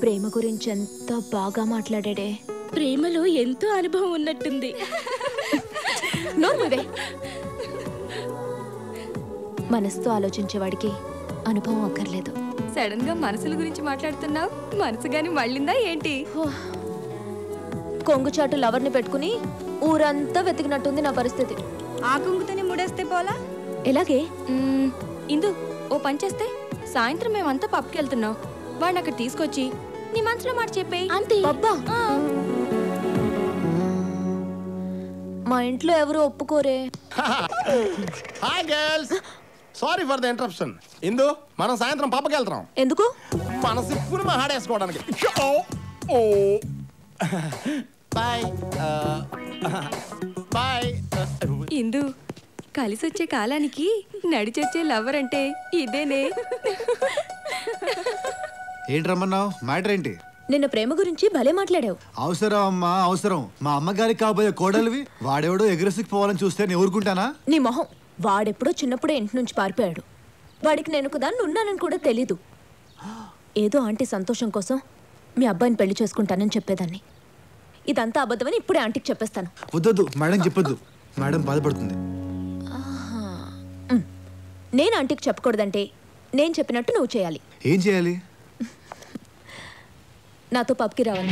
ప్రేమ గురించి ఎంత బాగా మాట్లాడాడే. ప్రేమలో ఎంతో అనుభవం ఉన్నట్టుంది. నోర్మవే. మనసుతో ఆలోచించేవాడికి అనుభవం అక్కర్లేదు. సడన్ గా మనసుల గురించి మాట్లాడుతున్నావు. మనసు గాని మళ్ళిందా ఏంటి? కొంగుచాటు లవర్ని పెట్టుకుని ఊరంతా వెతికినట్టుంది నా పరిస్థితి. ఆ కొంగుతోనే ముడేస్తే పోలా? ఎలాగే? ఇందు ఓ పని చేస్తే, సాయంత్రం మేమంతా పబ్కి వెళ్తున్నాం. వాడిని అక్కడ తీసుకొచ్చి నీ మనసులో మాట చెప్పేయి. అంతే. పబ్బా? మా ఇంట్లో ఎవరు ఒప్పుకోరే. Hi girls, sorry for the interruption. Indu, మనం సాయంత్రం పబ్కి వెళ్తాం. ఎందుకు? మన సిప్పుని మాడేసుకోవడానికి. Bye bye. ఇందు, కలిసొచ్చే కాలానికి నడిచొచ్చే లవర్ అంటే ఇదేనే. ఏంటి రమ్మన్నావు? మ్యాటర్ ఏంటి? నిన్న ప్రేమ గురించి భలే మాట్లాడావు. అవసరం అమ్మా, అవసరం. మా అమ్మగారికి కాబోయే కోడలివి వాడెవడో ఎగరేసుకు పోవాలని చూస్తే నేను ఊరుకుంటానా? నీ మొహం. వాడెప్పుడో చిన్నప్పుడే ఇంటి నుంచి పారిపోయాడు. వాడికి నేను ఒకదాన్ని ఉన్నానని కూడా తెలీదు. ఏదో ఆంటీ సంతోషం కోసం మీ అబ్బాయిని పెళ్లి చేసుకుంటానని చెప్పేదాన్ని. ఇదంతా అబద్ధమని ఇప్పుడే ఆంటీకి చెప్పేస్తాను. వద్దొద్దు మేడం, చెప్పొద్దు. మేడం బాధపడుతుంది. నేను ఆంటీకి చెప్పకూడదంటే నేను చెప్పినట్టు నువ్వు చేయాలి. ఏం చేయాలి? నాతో పబ్కి రావాలి.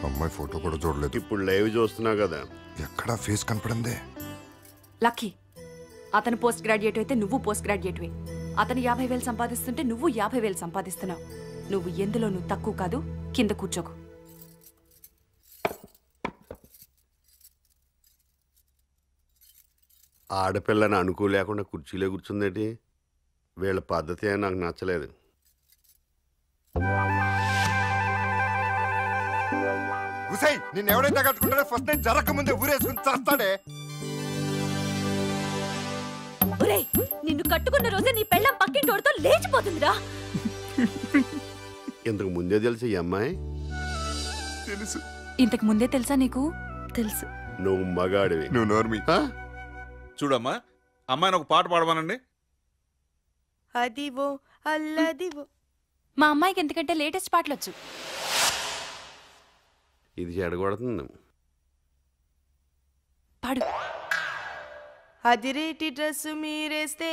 అమ్మాయి ఫోటో కూడా చూడలేదు. ఇప్పుడు లైవ్ చూస్తున్నావు కదా, ఎక్కడా ఫేస్ కనపడిందే. లక్కీ, అతను పోస్ట్ గ్రాడ్యుయేట్ అయితే నువ్వు పోస్ట్ గ్రాడ్యుయేట్వే. అతను 50,000 సంపాదిస్తుంటే నువ్వు 50,000 సంపాదిస్తున్నావు. నువ్వు ఎందులో నువ్వు తక్కువ కాదు. కింద కూర్చోకు. ఆడపిల్లని అనుకోలేకుండా కుర్చీలో కూర్చుందేటి? వీళ్ళ పద్ధతి అని నాకు నచ్చలేదు. ఉసై, నిన్ను ఎవడైతే కట్టుకుంటాడో ఫస్ట్ నైట్ జరగకముందే ఊరేసుకుని చేస్తాడే. నిన్ను కట్టుకున్న రోజే నీ పెళ్ళం పక్కింటోడితో లేచిపోతుందిరా. ఇంతకు ముందే తెలుసు ఈ అమ్మాయి? తెలుసు. ఇంతకు ముందే తెలుసా నీకు? తెలుసు. నువ్వు మగాడివి. నువ్వు నోర్మి. చూడమ్మా, అమ్మాయిని ఒక పాట పాడమనండి. అదివో అల్లదివో. మా అమ్మాయికి ఎందుకంటే లేటెస్ట్ పాటలు వచ్చు. ఇది చెడగొడుతుంది. పాడు. అదిరేటి డ్రెస్సు మీరేస్తే,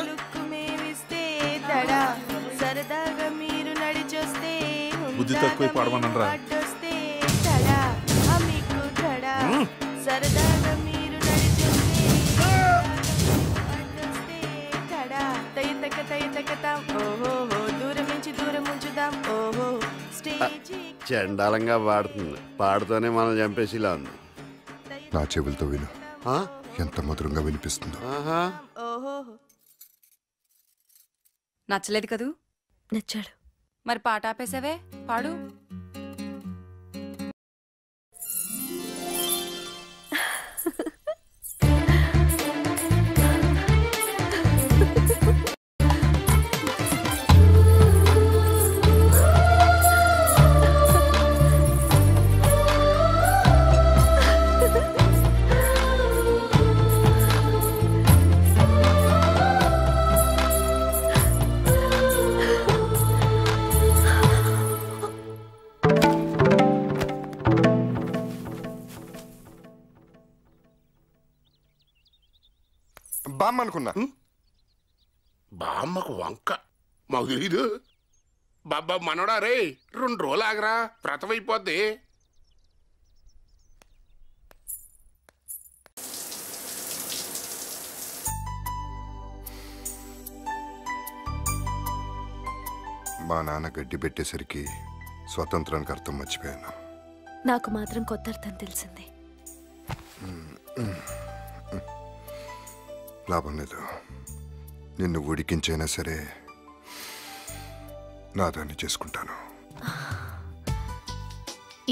లుక్కు మేమిస్తే, తడా సరదాగా మీరు నడిచొస్తే, బుద్ధి తక్కువ పాడమనరా. అడ్డొస్తే తడా మీకు తడా సరదాగా మీరు నడిచొస్తే, అడ్డొస్తే తడా తయ్యతక ఓహో దూరం నుంచి దూరం ఉంచుదాం. ఓహో స్టేజీ చండాలంగా పాడుతుంది. పాడుతూనే మనం చంపేసిలా ఉంది. నా చెవులతో విను, ఎంత మధురంగా వినిపిస్తుందో. నచ్చలేదు కదూ? నచ్చాడు. మరి పాట ఆపేసావే, పాడు. బామ్మ అనుకున్నా. బామ్మకు వంక మాకు తెలీదు. బాబా మనోడా రే, 2 రోజులు ఆగరా, వ్రతం అయిపోద్ది. మా నాన్న గడ్డి పెట్టేసరికి స్వతంత్రానికి అర్థం మర్చిపోయాను. నాకు మాత్రం కొత్త అర్థం తెలిసింది. లాభం లేదు. నిన్ను ఉడికించైనా సరే నాదాన్ని చేసుకుంటాను.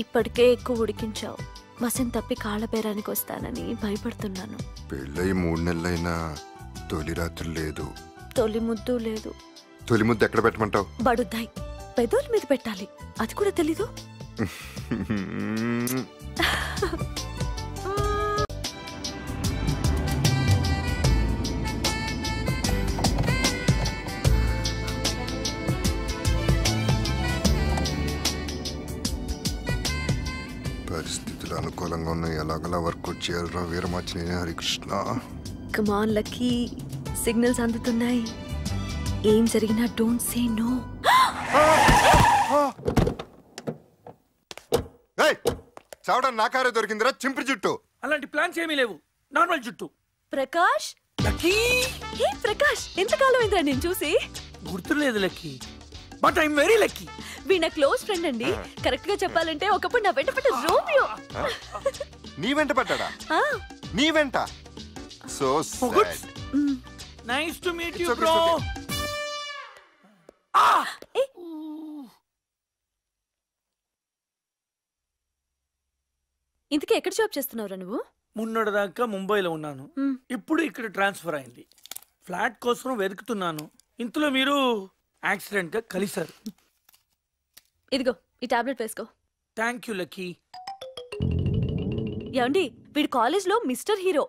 ఇప్పటికే ఎక్కువ ఉడికించావు. వసం తప్పి కాళ్ళ బేరానికి వస్తానని భయపడుతున్నాను. పెళ్ళయి 3 నెలలైనా తొలి రాత్రి లేదు, తొలి ముద్దు లేదు. తొలి ముద్దు ఎక్కడ పెట్టమంటావు? బడుద్దాయి పెదవుల మీద పెట్టాలి. అది కూడా తెలీదు. బలంగా ఉన్నాయి, ఎలాగలా వర్కౌట్ చేయాలరా వీరమాచినేని హరికృష్ణ. కమాన్ లక్కీ, సిగ్నల్స్ అందుతున్నాయి. ఏం జరిగినా డోంట్ సే నో. చావడం నా కారే దొరికిందిరా చింపిరి జుట్టు. అలాంటి ప్లాన్స్ ఏమీ లేవు, నార్మల్ జుట్టు. ప్రకాష్, లక్కీ ఏ ప్రకాష్, ఎంతకాలం అయిందిరా నేను చూసి? గుర్తులేదు lucky, but I'm very lucky. వీడు నా క్లోజ్ ఫ్రెండ్ అండి. కరెక్ట్ గా చెప్పాలంటే ఒకప్పుడు నా వెంట పడ్డ రోమియో. నీ వెంట పడ్డా? నీ వెంట? So nice to meet you bro. ఇంతకీ ఎక్కడ జాబ్ చేస్తున్నావురా నువ్వు? మొన్నటిదాకా ముంబైలో ఉన్నాను, ఇప్పుడు ఇక్కడ ట్రాన్స్ఫర్ అయింది. ఫ్లాట్ కోసం వెతుకుతున్నాను, ఇంతలో మీరు యాక్సిడెంట్ గా కలిశారు. ఇదిగో ఈ టాబ్లెట్ వేసుకో. Thank you lucky. ఏమండి, వీడు కాలేజ్ లో మిస్టర్ హీరో.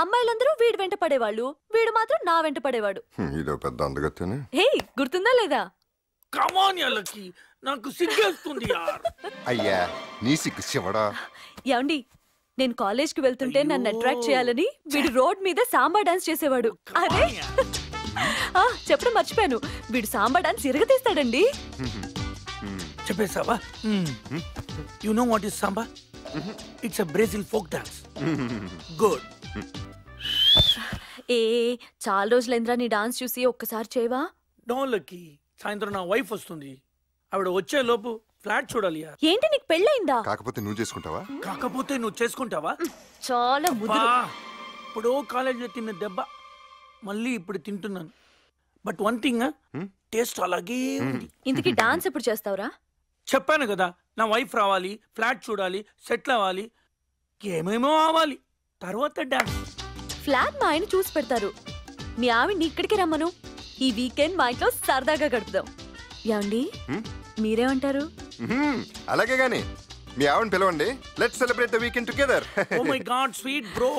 అమ్మాయిలందరూ వీడి వెంట పడేవాళ్ళు, వీడు మాత్రం నా వెంట పడేవాడు. ఇదో పెద్ద అందగత్తేనే. హే, గుర్తుందా లేదా? కమాన్ యా లక్కీ, నాకు సిగ్గేస్తుంది యార్. అయ్యా నీ సిగ్గు శివడా. ఏమండి, నేను కాలేజ్ కి వెళ్తుంటే నన్ను అట్రాక్ట్ చేయాలని వీడు రోడ్ మీద సాంబా డాన్స్ చేసేవాడు. అదే చెప్పడం మర్చిపోయాను, వీడు సాంబా డాన్స్ ఇరగతీస్తాడండి. చెప్పేసావా? You know what is samba? It's a Brazil folk dance. Good. ఏ చాలా రోజులైందిరా నీ డాన్స్ చూసి, ఒక్కసారి చేయవా? నో లక్కీ, సాయంత్రం నా వైఫ్ వస్తుంది, ఆవిడ వచ్చే లోపు ఫ్లాట్ చూడాలి. ఏంటి నీకు పెళ్ళయిందా? కాకపోతే నువ్వు చేసుకుంటావా? కాకపోతే నువ్వు చేసుకుంటావా? చాలా ముద్దు. ఇప్పుడు కాలేజీలో తిన్న దెబ్బ మళ్ళీ ఇప్పుడు తింటున్నాను, బట్ వన్ థింగ్, టేస్ట్ అలాగే ఉంది. ఇంతకీ డాన్స్ ఎప్పుడు చేస్తావురా? చెప్పాను కదా, నా వైఫ్ రావాలి, ఫ్లాట్ చూడాలి, సెటిల్ అవ్వాలి, ఏమేమో అవ్వాలి, తర్వాత డాన్స్. ఫ్లాట్ మా ఆయన చూసి పెడతారు, మీ ఆవిడ్ని ఇక్కడికి రమ్మను. ఈ వీకెండ్ మా ఇంట్లో సరదాగా గడుపుదాం. ఏమండి, మీరేమంటారు? అలాగే గాని మీ ఆవిడని పిలవండి. Let's celebrate the weekend together. Oh my god sweet bro.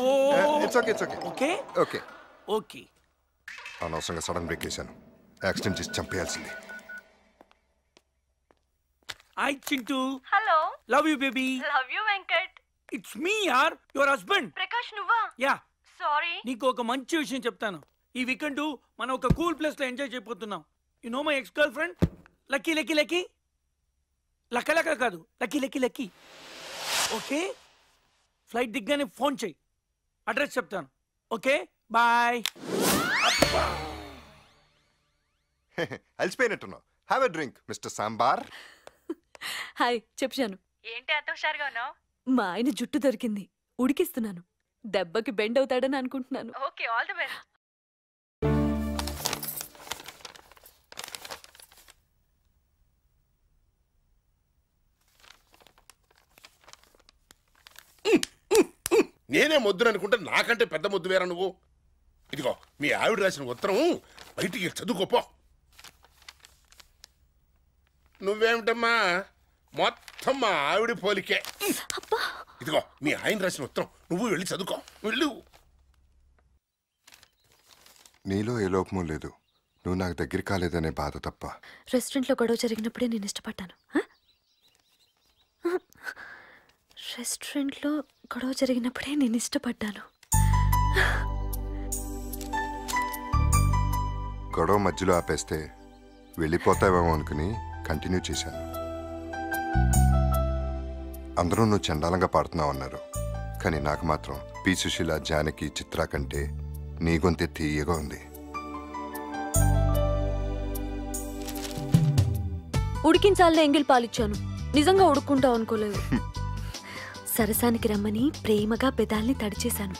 It's okay, it's okay. Okay okay okay. అనవసరంగా సడన్ బ్రేక్ చేశాను, యాక్సిడెంట్ చేసి చంపేయాల్సింది. Hi Chintu. Hello. Love you baby. Love you Venkat. It's me యార్, యువర్ హస్బెండ్. ప్రకాష్ నువ్వా? Yeah. Sorry. నీకు ఒక మంచి విషయం చెప్తాను. ఈ వీకెండ్ మనం ఒక కూల్ ప్లేస్ లో ఎంజాయ్ చేయబోతున్నాం. You know my ex girl friend lucky. Lucky lucky లక్క లక్క కాదు, lucky lucky lucky. Okay, flight దిగ్గానే ఫోన్ చెయ్యి, అడ్రస్ చెప్తాను. Okay bye. అలసిపోయినట్టున్నావు. Have a drink mister sambar. Hi చెప్పాను. ఏంటి అంత హుషారుగా ఉన్నావు? మా ఆయన జుట్టు దొరికింది, ఉడికిస్తున్నాను. దెబ్బకి బెండ్ అవుతాడని అనుకుంటున్నాను. Okay, all the best. నేనే మొద్దును అనుకుంటే నాకంటే పెద్ద మొద్దు వేరా నువ్వు. ఇదిగో మీ ఆవిడ రాసిన ఉత్తరం బయటికి చదువుకోపో. నువ్వేమిటమ్మా, మొత్తం మా ఆవిడ పోలికే. ఇదిగో మీ ఆయన రాసిన ఉత్తరం, నువ్వు వెళ్ళి చదువుకో, వెళ్ళు. నీలో ఏ లోపము లేదు, నువ్వు నాకు దగ్గర కాలేదనే బాధ తప్ప. రెస్టారెంట్లో గొడవ జరిగినప్పుడే నేను ఇష్టపడ్డాను. రెస్టారెంట్లో గొడవ జరిగినప్పుడే నేను ఇష్టపడ్డాను. గొడవ మధ్యలో ఆపేస్తే వెళ్ళిపోతావేమో అనుకుని కంటిన్యూ చేశాను. అందరూ నువ్వు చండాలంగా పాడుతున్నావు అన్నారు, కానీ నాకు మాత్రం పి సుశీల, జానకి, చిత్ర కంటే నీ గొంతే తీయగా ఉంది. ఉడికించాలనే ఎంగిల్ పాలిచ్చాను, నిజంగా ఉడుక్కుంటావు అనుకోలేదు. సరసానికి రమ్మని ప్రేమగా పెదాల్ని తడిచేశాను.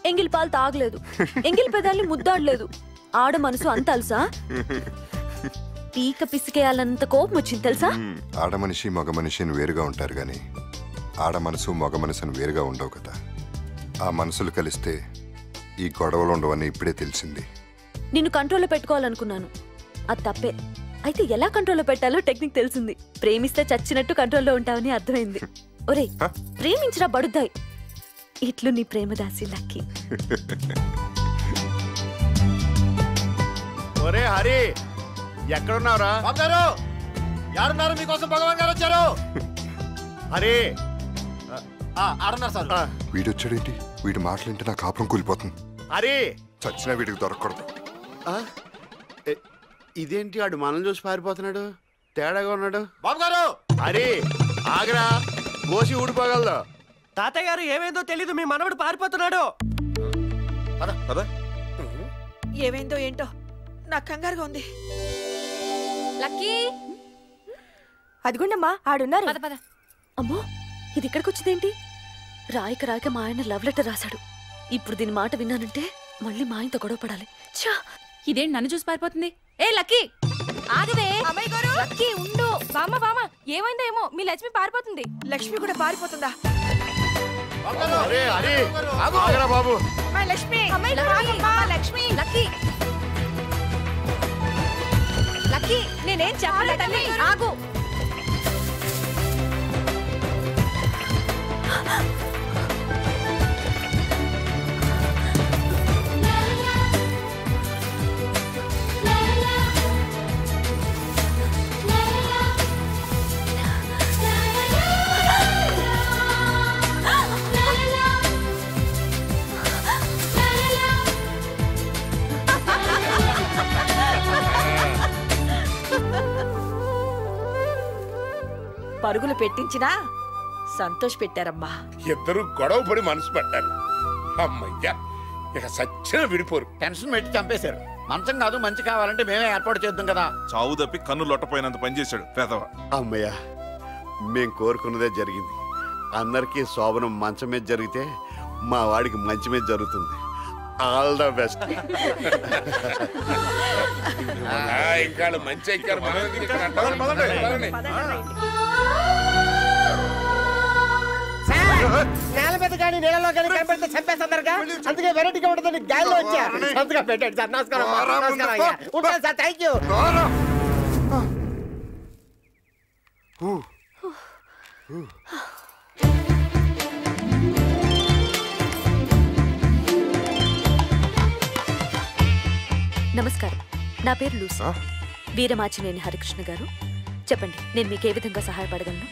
ఎంగిల్ పాలు తాగలేదు, ఎంగిల్ పెదాల్ని ముద్దాడలేదు. ఆడ మనసు అంత అలుసా? పీక పిసికేయాలన్నంత కోపం వచ్చింది తెలుసా? ఆడ మనిషి మగ మనిషిని వేరుగా ఉంటారు కానీ ఆడ మనసు మగ మనసుని వేరుగా ఉండవు కదా. ఆ మనసులు కలిస్తే ఈ గొడవలు ఉండవని ఇప్పుడే తెలిసింది. నిన్ను కంట్రోల్లో పెట్టుకోవాలనుకున్నాను, అది తప్పే. అయితే ఎలా కంట్రోల్లో పెట్టాలో టెక్నిక్ తెలిసింది. ప్రేమిస్తే చచ్చినట్టు కంట్రోల్లో ఉంటావని అర్థమైంది. ఒరే, ప్రేమించరా బడుద్దాయి. ఇట్లు నీ ప్రేమదాసి లక్కీ. ఒరే హరి, ఎక్కడున్నావురా? బాబుగారు, యారున్నారు? మీకోసం భగవాన్ గారు వచ్చారు. హరి, ఆడున్నారు సార్. వీడొచ్చాడేంటి? వీడి మాటలేంటి? నా కాపురం కూలిపోతుంది. అరే చచ్చినా వీడికి దొరకకూడదు. ఇదేంటి ఆడు మనం చూసి పారిపోతున్నాడు? తేడాగా ఉన్నాడు. బాబు గారు అరే ఆగరా, కోసి ఊడిపోగలదు. తాతయ్య గారు ఏమైందో తెలీదు, మీ మనవడు పారిపోతున్నాడు. ఏమైందో ఏంటో నాకు కంగారుగా ఉంది. లక్కీ అదిగోండమ్మా ఆడున్నారు. అమ్మో ఇది ఇక్కడికి వచ్చిందేంటి? రాయక రాయక మా ఆయన లవ్ లెటర్ రాశాడు. ఇప్పుడు దీని మాట విన్నానంటే మళ్ళీ మా ఆయనతో గొడవ పడాలి. ఇదేంటి నన్ను చూసి పారిపోతుంది? ఏ లక్కీ ఆగవే. లక్కీ ఉండు. బామ్మ బామ్మ ఏమైందో ఏమో, మీ లక్ష్మి పారిపోతుంది. లక్ష్మి కూడా పారిపోతుందా? అరే అరే ఆగరా బాబు. లక్ష్మి లక్ష్మి లక్కీ లక్కీ నేనేం చెప్పలేదండి, ఆగు. పరుగులు పెట్టించినా సంతోష్ పెట్టారమ్మా. ఇద్దరు గొడవ పడి మనసు పడ్డారు. అమ్మయ్యా ఇక సచ్చిన విడిపోరు. టెన్షన్ పెట్టి చంపేశారు. మంచం కాదు మంచి కావాలంటే మేమే ఏర్పాటు చేద్దాం కదా. చావు తప్పి కన్ను లొట్టపోయినంత పని చేశాడు పేదవ. అమ్మయ్యా మేం కోరుకున్నదే జరిగింది. అందరికీ శోభనం మంచం మీద జరిగితే మా వాడికి మంచి మీద జరుగుతుంది. All the best. ఇంకా మంచి ఎక్కారు. నేల మీద కానీ నీళ్ళలో కానీ కనపడితే చంపేస్తారుగా, అందుకే వెరైటీగా ఉంటుందని గాలిలో వచ్చా. సంతగా పెట్టండి సార్. నమస్కారం ఉంటాను సార్. Thank you. నమస్కారం, నా పేరు లూసీ. వీరమాచినేని హరికృష్ణ గారు. చెప్పండి, నేను మీకు ఏ విధంగా సహాయపడగలను?